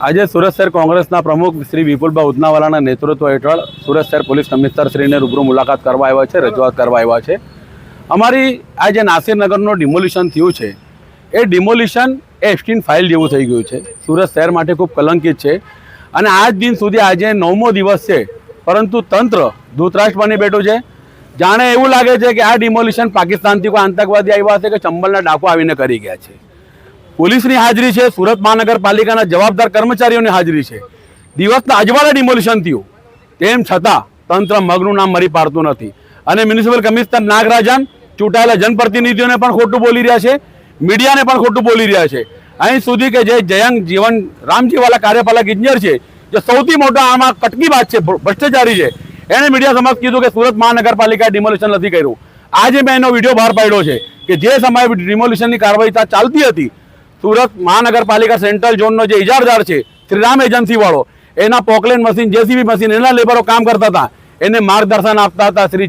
આજે સુરત શહેર કોંગ્રેસના પ્રમુખ શ્રી વિપુલભાઈ ઉધનાવાલાના નેતૃત્વ હેઠળ સુરત શહેર પોલીસ કમિશનર શ્રીને રૂબરૂ મુલાકાત કરવા આવ્યા છે, રજૂઆત કરવા આવ્યા છે। અમારી આ જે નાસિરનગરનું ડિમોલિશન થયું છે એ ડિમોલિશન એફટીન ફાઇલ જેવું થઈ ગયું છે। સુરત શહેર માટે ખૂબ કલંકિત છે અને આજ દિન સુધી આજે 9મો દિવસ છે, પરંતુ તંત્ર ધૂતરાષ્ટ્ર બની બેઠું છે। જાણે એવું લાગે છે કે આ ડિમોલિશન પાકિસ્તાનથી કોઈ આતંકવાદી આવ્યા છે કે ચંબલના ડાકુ આવીને કરી ગયા છે। પોલીસની હાજરી છે, સુરત મહાનગરપાલિકાના જવાબદાર કર્મચારીઓની હાજરી છે। દિવસના અજવાળે ડિમોલિશન થયું, તેમ છતાં તંત્ર મગનું નામ મરી પાડતું નથી અને મ્યુનિસિપલ કમિશનર નાગરાજન ચૂંટાયેલા જનપ્રતિનિધિઓને પણ ખોટું બોલી રહ્યા છે, મીડિયાને પણ ખોટું બોલી રહ્યા છે। અહીં સુધી કે જે જયંગ જીવન રામજીવાલા કાર્યપાલક ઇજનેર છે, જે સૌથી મોટો આમાં કટકીબાજ છે, ભ્રષ્ટાચારી છે, એણે મીડિયા સમક્ષ કીધું કે સુરત મહાનગરપાલિકાએ ડિમોલિશન નથી કર્યું। આજે મેં એનો વિડીયો બહાર પાડ્યો છે કે જે સમયે ડિમોલિશનની કાર્યવાહી ચાલતી હતી, સુરત મહાનગરપાલિકા સેન્ટ્રલ ઝોનનો જે ઇજારદાર છે શ્રીરામ એજન્સીવાળો, એના પોકલેન મશીન, જેસીબી મશીન, એના લેબરો કામ કરતા હતા, એને માર્ગદર્શન આપતા હતા શ્રી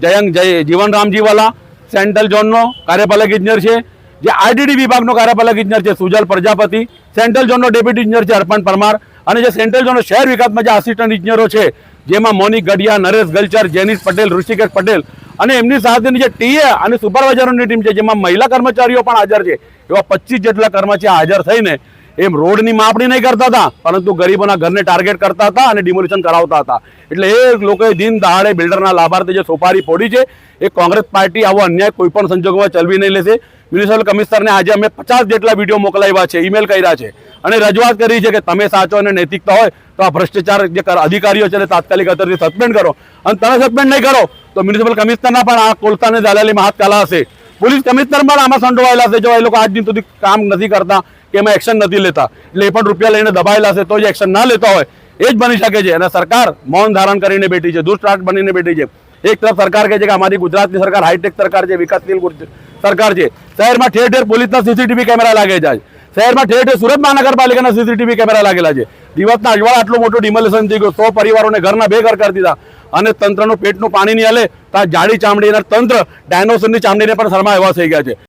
જયંગ જીવન રામજીવાલા, સેન્ટ્રલ ઝોનનો કાર્યપાલક ઇજનેર છે। જે આઈડીડી વિભાગનો કાર્યપાલક ઇજનેર છે સુજલ પ્રજાપતિ, સેન્ટ્રલ ઝોનનો ડેપ્યુટી ઇજનેર છે અર્પણ પરમાર, અને જે સેન્ટ્રલ ઝોનનો શહેર વિકાસમાં જે આસિસ્ટન્ટ ઇજનેરો છે, જેમાં મોનિક ગઢિયા, નરેશ ગલચર, જેનિસ પટેલ, ઋષિકેશ પટેલ અને એમની સાથેની જે ટીએ અને સુપરવાઇઝરોની ટીમ છે, જેમાં મહિલા કર્મચારીઓ પણ હાજર છે, એવા 25 જેટલા કર્મચારીઓ હાજર થઈને એમ રોડની માપણી નહીં કરતા હતા, પરંતુ ગરીબોના ઘરને ટાર્ગેટ કરતા હતા અને ડિમોલિશન કરાવતા હતા। એટલે એ લોકોએ દિન દહાડે બિલ્ડરના લાભાર્થે જે સોપારી ફોડી છે, એ કોંગ્રેસ પાર્ટી આવો અન્યાય કોઈ પણ સંજોગોમાં ચલવી નહીં લેશે। મ્યુનિસિપલ કમિશનરને આજે અમે 50 જેટલા વિડીયો મોકલાવ્યા છે, ઈમેલ કર્યા છે અને રજૂઆત કરી છે કે તમે સાચો અને નૈતિકતા હોય તો આ ભ્રષ્ટાચાર જે અધિકારીઓ છે તાત્કાલિક અસરથી સસ્પેન્ડ કરો, અને તમે સસ્પેન્ડ નહીં કરો તો મ્યુનિસિપલ કમિશનરના પણ આ કોલસાની દલાલીમાં હાથ ચાલાશે। પોલીસ કમિશનર પણ આમાં સંડોવાયેલા છે, જો એ લોકો આજ દિન સુધી કામ નથી કરતા કે એમાં એક્શન નથી લેતા, એટલે એ પણ રૂપિયા લઈને દબાયેલા છે, તો જે એક્શન ના લેતા હોય એ જ બની શકે છે। અને સરકાર મૌન ધારણ કરીને બેઠી છે, દુષ્ટાટ બનીને બેઠી છે। એક તરફ સરકાર કહે છે કે અમારી ગુજરાતની સરકાર હાઈટેક સરકાર છે, વિકાસશીલ સરકાર છે, શહેરમાં ઠેર ઠેર પોલીસના સીસીટીવી કેમેરા લાગે છે, શહેરમાં ઠેર ઠેર સુરત મહાનગરપાલિકાના સીસીટીવી કેમેરા લાગેલા છે। દિવસના અજવાળા આટલું મોટું ડિમોલિશન થઈ ગયું, 100 પરિવારોને ઘરના બે ઘર કરી દીધા અને તંત્રનું પેટનું પાણી નહીં હાલે, ત્યાં જાડી ચામડી અને તંત્ર ડાયનોસરની ચામડીને પણ શરમા એવા થઈ ગયા છે।